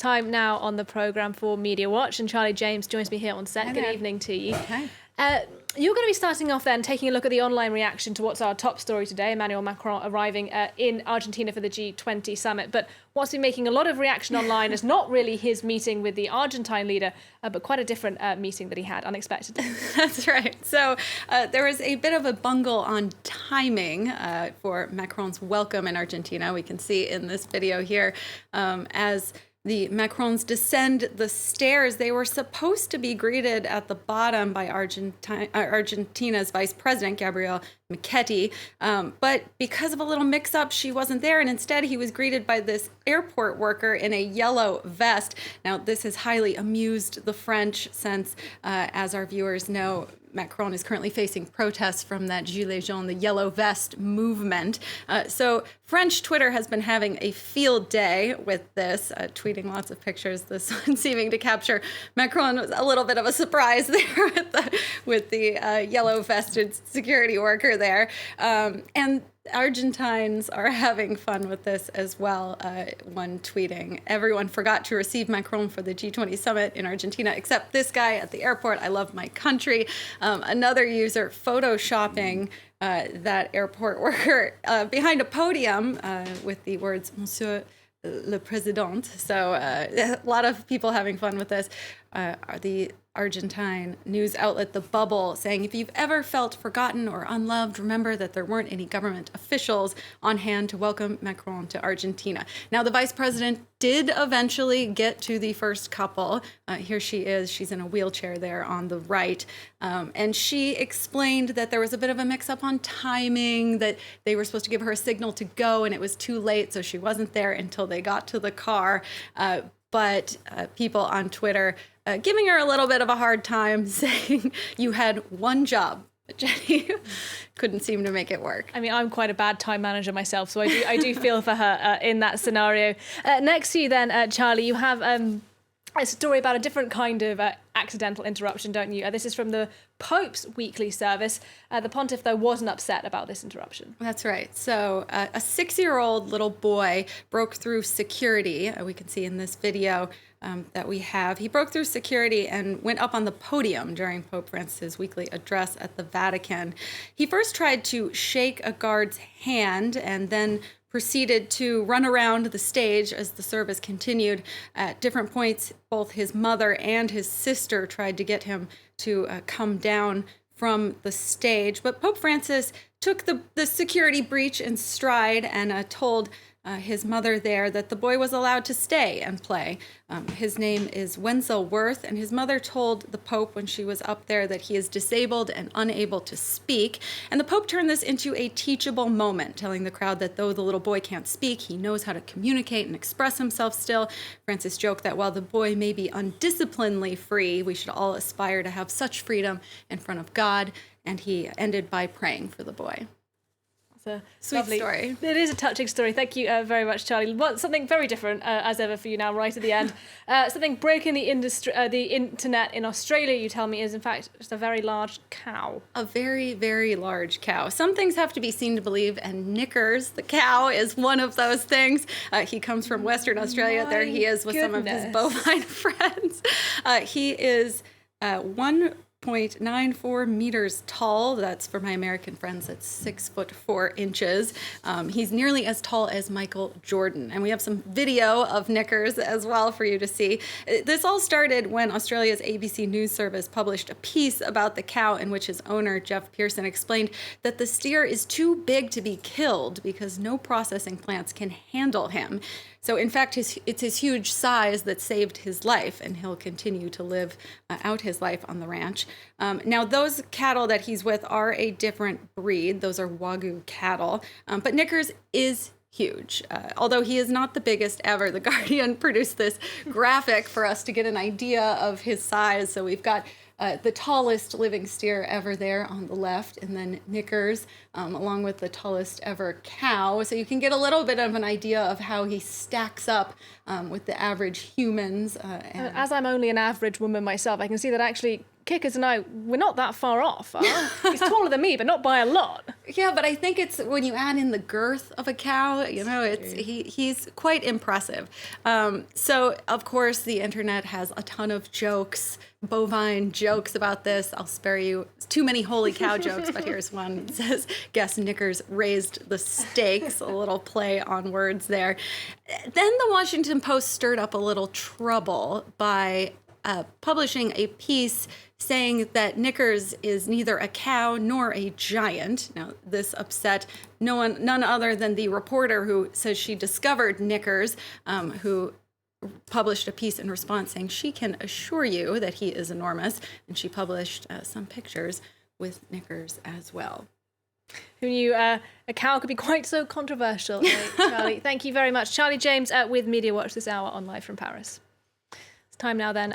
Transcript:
time now on the programme for Media Watch, and Charlie James joins me here on set. Hi Good there. evening to you. Hi. You're going to be starting off then, taking a look at the online reaction to what's our top story today, Emmanuel Macron arriving in Argentina for the G20 summit. But what's been making a lot of reaction online is not really his meeting with the Argentine leader, but quite a different meeting that he had unexpectedly. That's right. So there was a bit of a bungle on timing for Macron's welcome in Argentina. We can see in this video here as the Macrons descend the stairs. They were supposed to be greeted at the bottom by Argentina's Vice President, Gabriel Michetti, but because of a little mix-up, she wasn't there, and instead he was greeted by this airport worker in a yellow vest. Now, this has highly amused the French since, as our viewers know, Macron is currently facing protests from that Gilets jaunes, the yellow vest movement. So French Twitter has been having a field day with this, tweeting lots of pictures. This one seeming to capture Macron was a little bit of a surprise there with the yellow vested security worker there. And Argentines are having fun with this as well. One tweeting, everyone forgot to receive Macron for the G20 summit in Argentina, except this guy at the airport. I love my country. Another user photoshopping that airport worker behind a podium with the words, Monsieur le Président. So a lot of people having fun with this. The Argentine news outlet The Bubble saying, if you've ever felt forgotten or unloved, remember that there weren't any government officials on hand to welcome Macron to Argentina. Now, the vice president did eventually get to the first couple. Here she is. She's in a wheelchair there on the right. And she explained that there was a bit of a mix-up on timing, that they were supposed to give her a signal to go, and it was too late, so she wasn't there until they got to the car. But people on Twitter giving her a little bit of a hard time, saying you had one job, Jenny. Couldn't seem to make it work. I mean, I'm quite a bad time manager myself, so I do feel for her in that scenario. Next to you then, Charlie, you have a story about a different kind of accidental interruption, don't you? This is from the Pope's weekly service. The pontiff, though, wasn't upset about this interruption. That's right. So a 6-year-old little boy broke through security. We can see in this video that we have. He broke through security and went up on the podium during Pope Francis' weekly address at the Vatican. He first tried to shake a guard's hand and then proceeded to run around the stage as the service continued. At different points, both his mother and his sister tried to get him to come down from the stage. But Pope Francis took the security breach in stride and told his mother there that the boy was allowed to stay and play. His name is Wenzel Wirth, and his mother told the Pope when she was up there that he is disabled and unable to speak. And the Pope turned this into a teachable moment, telling the crowd that though the little boy can't speak, he knows how to communicate and express himself still. Francis joked that while the boy may be undisciplinedly free, we should all aspire to have such freedom in front of God. And he ended by praying for the boy. A sweet story. It is a touching story. Thank you very much, Charlie. Something very different, as ever, for you now, right at the end. Something breaking the internet in Australia, you tell me, is in fact just a very large cow. A very, very large cow. Some things have to be seen to believe, and Knickers the Cow is one of those things. He comes from Western Australia. There he is with some of his bovine friends. He is 1.94 meters tall. That's, for my American friends, that's 6'4". He's nearly as tall as Michael Jordan. And we have some video of Knickers as well for you to see. This all started when Australia's ABC News Service published a piece about the cow in which his owner, Jeff Pearson, explained that the steer is too big to be killed because no processing plants can handle him. So, in fact, it's his huge size that saved his life, and he'll continue to live out his life on the ranch. Now, those cattle that he's with are a different breed. Those are Wagyu cattle. But Knickers is huge. Although he is not the biggest ever. The Guardian produced this graphic for us to get an idea of his size. So we've got the tallest living steer ever there on the left, and then Knickers, along with the tallest ever cow. So you can get a little bit of an idea of how he stacks up with the average humans. As I'm only an average woman myself, I can see that actually Kickers and I, we're not that far off. He's taller than me, but not by a lot. Yeah, but I think it's when you add in the girth of a cow, you know, he's quite impressive. So, of course, the internet has a ton of jokes, bovine jokes about this. I'll spare you too many holy cow jokes, but here's one. It says, guess Knickers raised the stakes, a little play on words there. Then the Washington Post stirred up a little trouble by publishing a piece saying that Knickers is neither a cow nor a giant. Now, this upset none other than the reporter who says she discovered Knickers, who published a piece in response saying she can assure you that he is enormous. And she published some pictures with Knickers as well. Who knew a cow could be quite so controversial, Charlie? Thank you very much. Charlie James with Media Watch this hour on Live from Paris. It's time now then